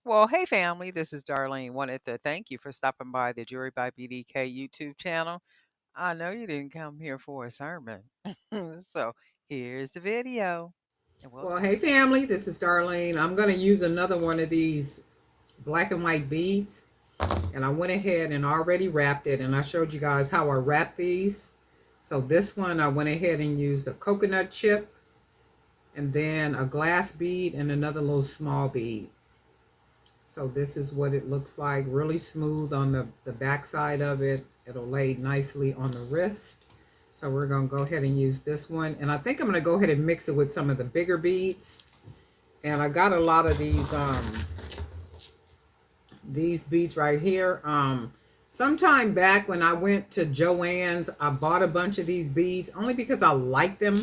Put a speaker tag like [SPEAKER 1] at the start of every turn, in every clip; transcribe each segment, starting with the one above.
[SPEAKER 1] Well, hey family, this is Darlene. Wanted to thank you for stopping by the Jury by BDK YouTube channel. I know you didn't come here for a sermon. So here's the video. And we'll
[SPEAKER 2] Well,
[SPEAKER 1] talk.
[SPEAKER 2] hey family, this is Darlene. I'm going to use another one of these black and white beads. And I went ahead and already wrapped it. And I showed you guys how I wrap these. So this one, I went ahead and used a coconut chip. And then a glass bead and another little small bead. So this is what it looks like. Really smooth on the back side of it. It'll lay nicely on the wrist. So we're going to go ahead and use this one. And I think I'm going to go ahead and mix it with some of the bigger beads. And I got a lot of these beads right here. Sometime back when I went to Joann's, I bought a bunch of these beads only because I like them,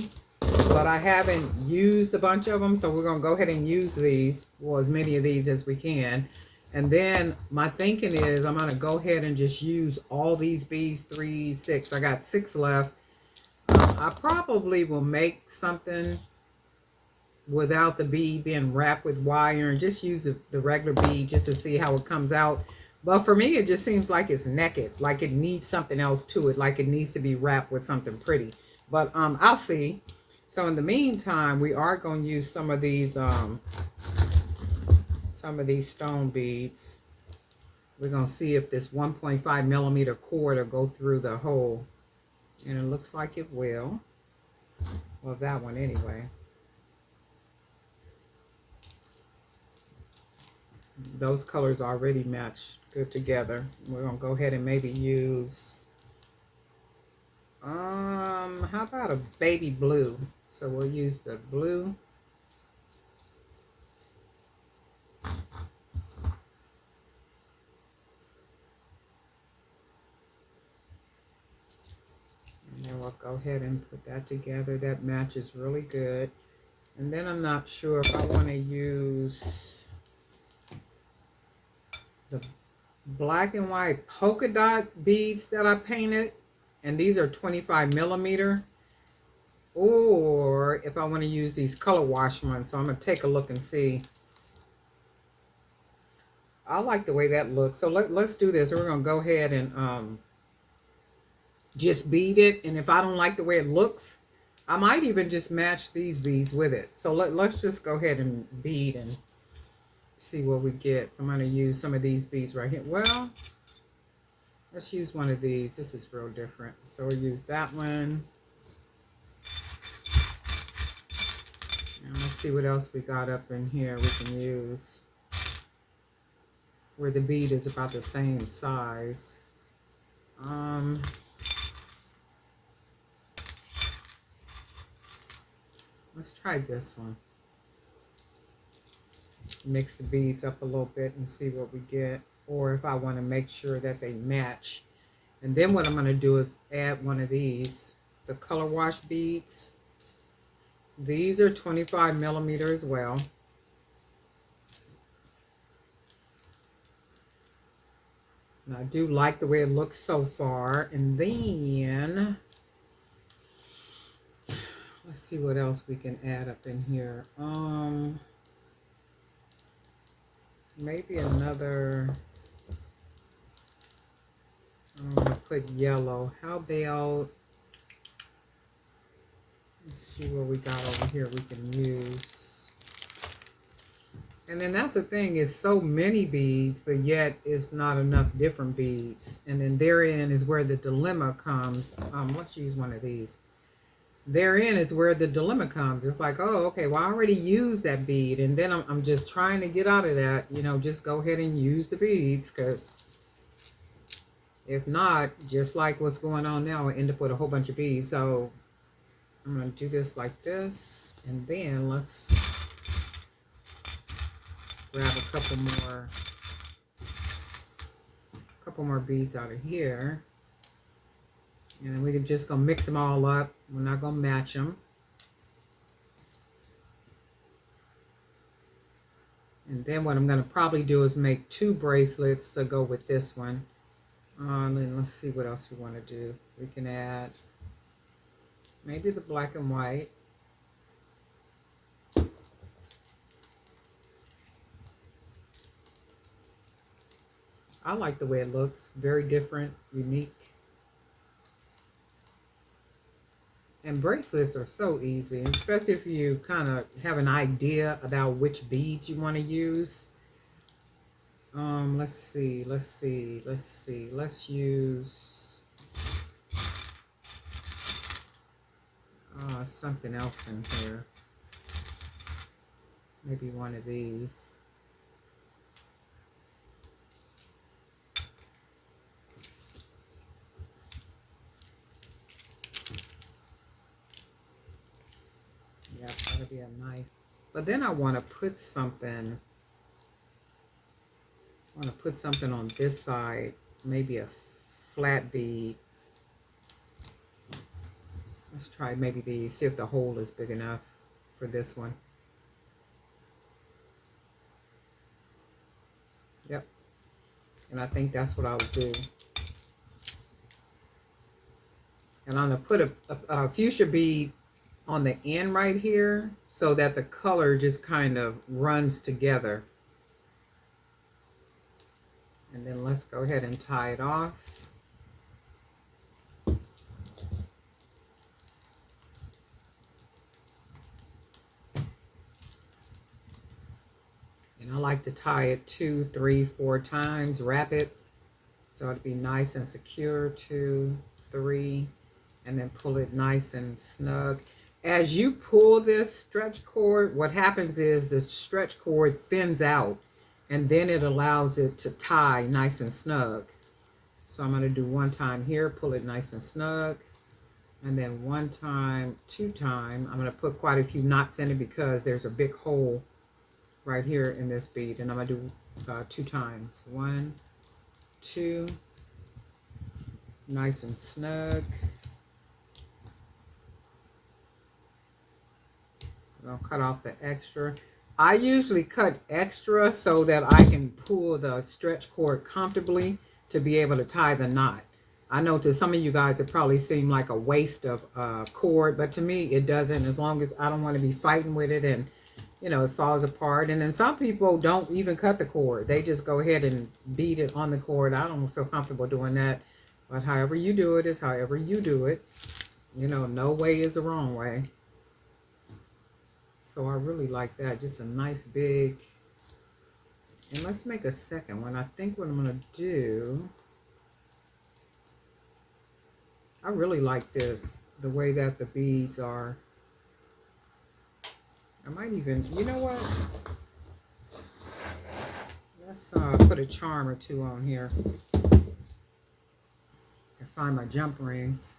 [SPEAKER 2] but I haven't used a bunch of them. So we're going to go ahead and use these, well, as many of these as we can. And then my thinking is I'm going to go ahead and just use all these beads, 3, 6. I got 6 left. I probably will make something without the bead being wrapped with wire and just use the regular bead just to see how it comes out. But for me, it just seems like it's naked, like it needs something else to it, like it needs to be wrapped with something pretty. But I'll see. So in the meantime, we are going to use some of these stone beads. We're going to see if this 1.5 millimeter cord will go through the hole. And it looks like it will. Well, that one anyway. Those colors already match good together. We're gonna go ahead and maybe use how about a baby blue? So we'll use the blue. And then we'll go ahead and put that together. That matches really good. And then I'm not sure if I want to use the black and white polka dot beads that I painted. And these are 25 millimeter. Or if I want to use these color wash ones. So I'm going to take a look and see. I like the way that looks. So let's do this. We're going to go ahead and just bead it. And if I don't like the way it looks, I might even just match these beads with it. So let's just go ahead and bead and see what we get. So I'm going to use some of these beads right here. Well, let's use one of these. This is real different. So we'll use that one. And let's see what else we got up in here we can use. Where the bead is about the same size. Let's try this one. Mix the beads up a little bit and see what we get. Or if I want to make sure that they match. And then what I'm going to do is add one of these, the color wash beads. These are 25 millimeter as well. And I do like the way it looks so far. And then, let's see what else we can add up in here. Maybe another, I'm going to put yellow. How about, let's see what we got over here we can use. And then that's the thing, is so many beads, but yet it's not enough different beads. And then therein is where the dilemma comes. Let's use one of these. Therein is where the dilemma comes. It's like, oh, okay, well, I already used that bead. And then I'm just trying to get out of that. You know, just go ahead and use the beads, because if not, just like what's going on now, I end up with a whole bunch of beads. So I'm going to do this like this. And then let's grab a couple more beads out of here. And we're just going to mix them all up. We're not going to match them. And then what I'm going to probably do is make 2 bracelets to go with this one. And then let's see what else we want to do. We can add maybe the black and white. I like the way it looks. Very different, unique. And bracelets are so easy, especially if you kind of have an idea about which beads you want to use. Let's see, let's see, let's see. Let's use something else in here. Maybe one of these. Yeah, that'll be a nice. But then I want to put something. I want to put something on this side. Maybe a flat bead. Let's try maybe these. See if the hole is big enough for this one. Yep. And I think that's what I'll do. And I'm going to put a fuchsia bead on the end right here so that the color just kind of runs together. And then let's go ahead and tie it off. And I like to tie it 2, 3, 4 times, wrap it so it'll be nice and secure. 2, 3, and then pull it nice and snug. As you pull this stretch cord, what happens is the stretch cord thins out, and then it allows it to tie nice and snug. So I'm going to do 1 time here, pull it nice and snug, and then 1 time, 2 times. I'm going to put quite a few knots in it because there's a big hole right here in this bead, and I'm going to do 2 times. 1, 2, nice and snug. I'll cut off the extra. I usually cut extra so that I can pull the stretch cord comfortably to be able to tie the knot. I know to some of you guys it probably seemed like a waste of cord, but to me it doesn't, as long as I don't want to be fighting with it and it falls apart. And then some people don't even cut the cord. They just go ahead and beat it on the cord. I don't feel comfortable doing that. But however you do it is however you do it. No way is the wrong way. So I really like that. Just a nice big. And let's make a second one. I think what I'm going to do, I really like this, the way that the beads are. I might even, you know what? Let's put a charm or 2 on here. And find my jump rings.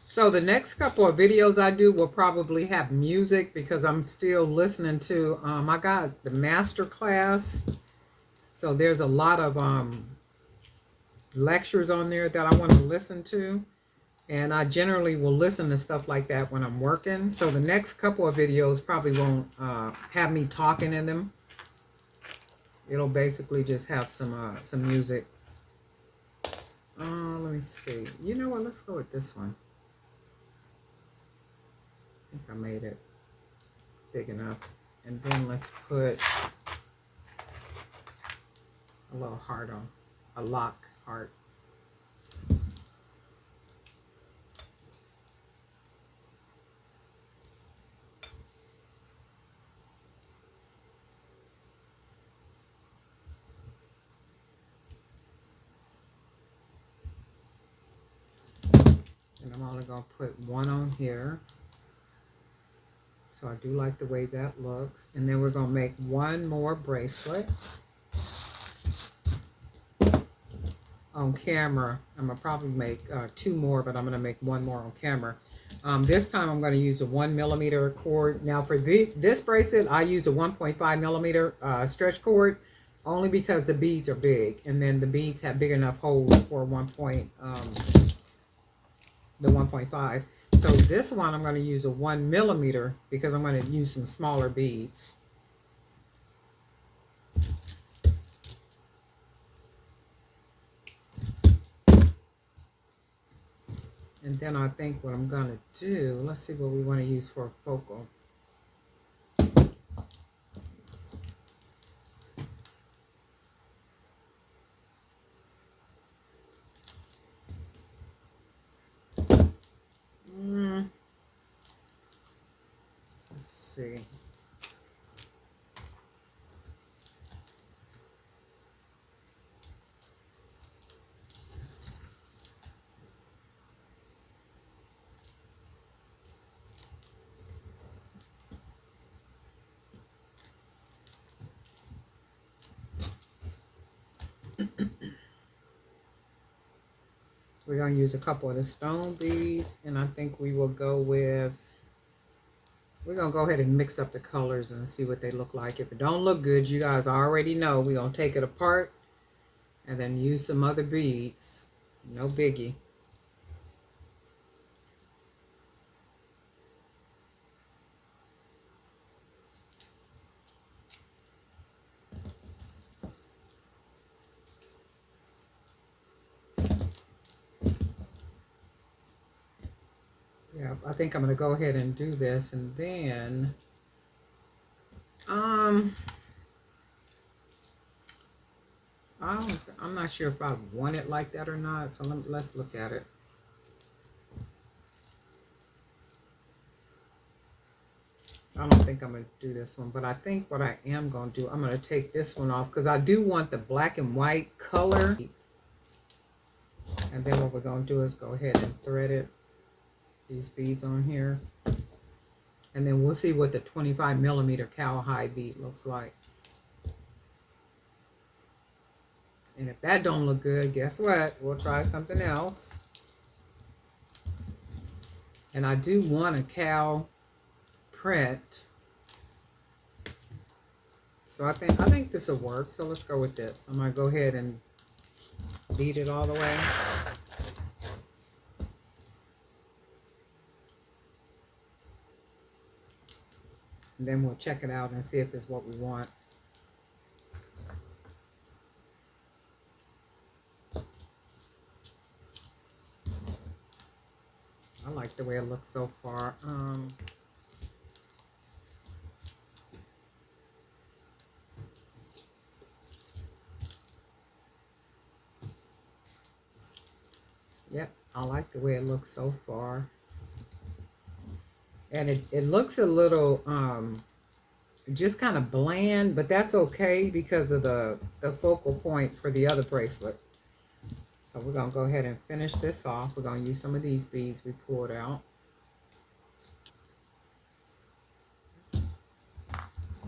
[SPEAKER 2] So the next couple of videos I do will probably have music because I'm still listening to, I got the master class. So there's a lot of lectures on there that I want to listen to. And I generally will listen to stuff like that when I'm working. So the next couple of videos probably won't have me talking in them. It'll basically just have some music. Let me see. You know what? Let's go with this one. I think I made it big enough. And then let's put a little heart on, a lock heart. And I'm only going to put 1 on here. So I do like the way that looks. And then we're going to make 1 more bracelet. On camera, I'm going to probably make 2 more, but I'm going to make 1 more on camera. This time I'm going to use a 1 millimeter cord. Now for this bracelet, I use a 1.5 millimeter stretch cord only because the beads are big, and then the beads have big enough holes for the 1.5. So this one I'm going to use a 1 millimeter because I'm going to use some smaller beads. And then I think what I'm going to do, let's see what we want to use for a focal. Let's see. We're going to use a couple of the stone beads, and I think we will go with, we're going to go ahead and mix up the colors and see what they look like. If it don't look good, you guys already know we're going to take it apart and then use some other beads. No biggie. Yeah, I think I'm going to go ahead and do this, and then um I'm not sure if I want it like that or not, so let's look at it. I don't think I'm going to do this one, but I think what I am going to do, I'm going to take this one off because I do want the black and white color. And then what we're going to do is go ahead and thread it, these beads on here. And then we'll see what the 25 millimeter cowhide bead looks like. And if that don't look good, guess what? We'll try something else. And I do want a cow print. So I think this will work. So let's go with this. I'm going to go ahead and beat it all the way. And then we'll check it out and see if it's what we want. I like the way it looks so far. Yep, I like the way it looks so far. And it looks a little just kind of bland, but that's okay because of the focal point for the other bracelet. So we're going to go ahead and finish this off. We're going to use some of these beads we pulled out. Alright,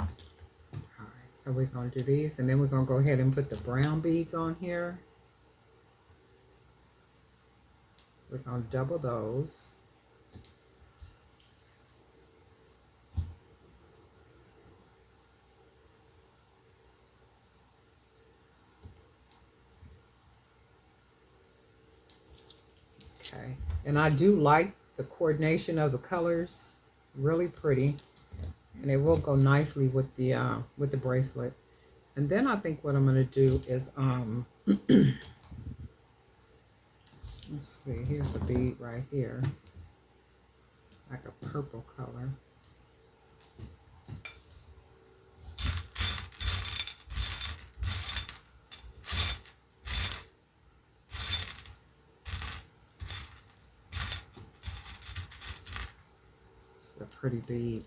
[SPEAKER 2] so we're going to do these, and then we're going to go ahead and put the brown beads on here. We're going to double those. Okay, and I do like the coordination of the colors, really pretty, and it will go nicely with the bracelet. And then I think what I'm going to do is let's see, here's a bead right here, like a purple color. It's a pretty bead.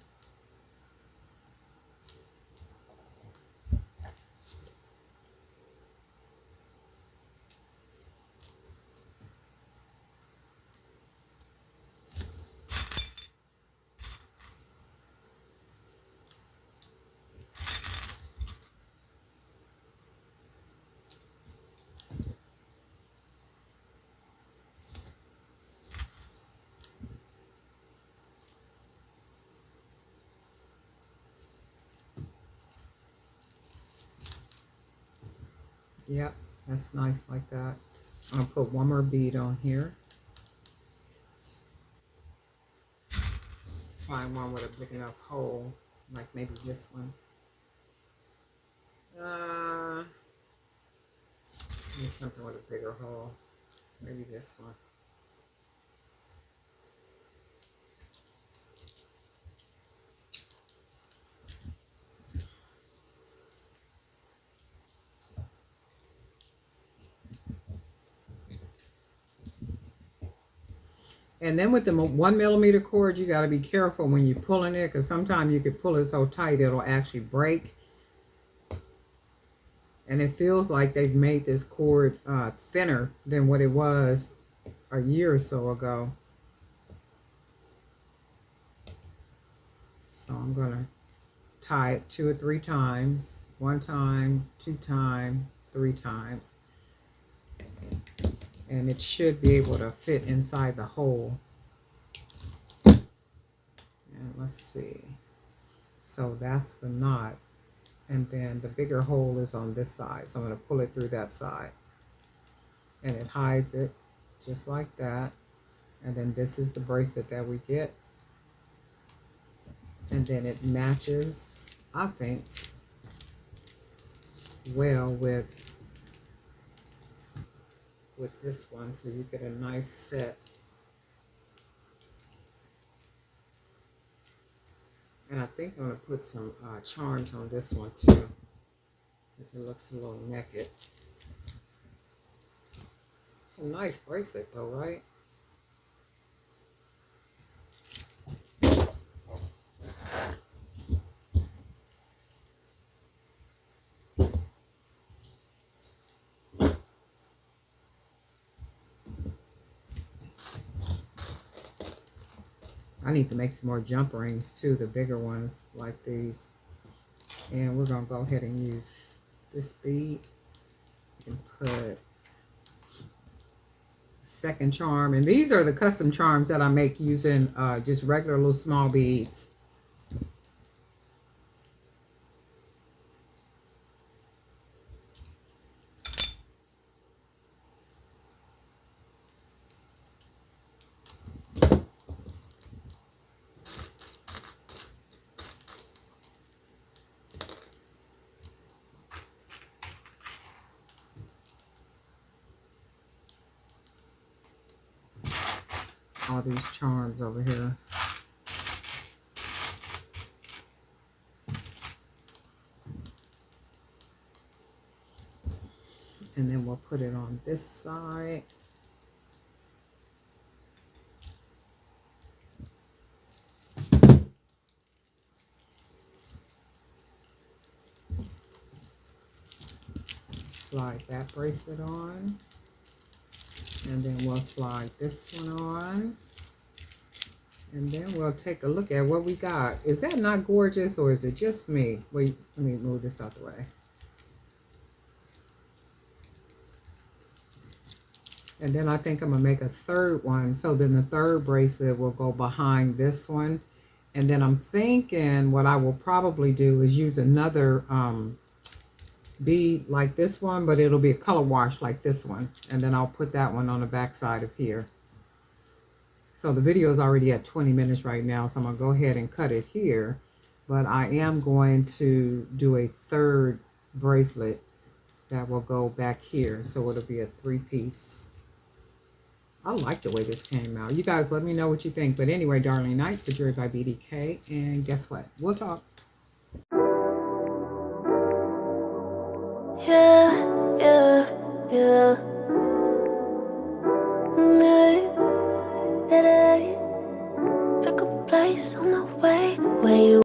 [SPEAKER 2] Yep, that's nice like that. I'll put one more bead on here. Find one with a big enough hole, like maybe this one. Maybe something with a bigger hole. Maybe this one. And then with the 1 millimeter cord, you got to be careful when you're pulling it, because sometimes you could pull it so tight it'll actually break. And it feels like they've made this cord thinner than what it was a year or so ago. So I'm going to tie it 2 or 3 times. 1 time, 2 times, 3 times. And it should be able to fit inside the hole. And let's see. So that's the knot. And then the bigger hole is on this side. So I'm going to pull it through that side. And it hides it just like that. And then this is the bracelet that we get. And then it matches, I think, well with this one. So you get a nice set. And I think I'm going to put some charms on this one too, because it looks a little naked. It's a nice bracelet though, right? I need to make some more jump rings too, the bigger ones like these. And we're going to go ahead and use this bead and put a second charm. And these are the custom charms that I make using just regular little small beads. All these charms over here. And then we'll put it on this side. Slide that bracelet on. And then we'll slide this one on. And then we'll take a look at what we got. Is that not gorgeous, or is it just me? Wait, let me move this out the way. And then I think I'm going to make a third one. So then the third bracelet will go behind this one. And then I'm thinking what I will probably do is use another bead like this one, but it'll be a color wash like this one. And then I'll put that one on the back side of here. So the video is already at 20 minutes right now, so I'm going to go ahead and cut it here. But I am going to do a third bracelet that will go back here. So it'll be a 3-piece. I like the way this came out. You guys let me know what you think. But anyway, Darling Nights for Jewelry by BDK. And guess what? We'll talk.
[SPEAKER 3] Yeah, yeah, yeah. Pick a place on the way where you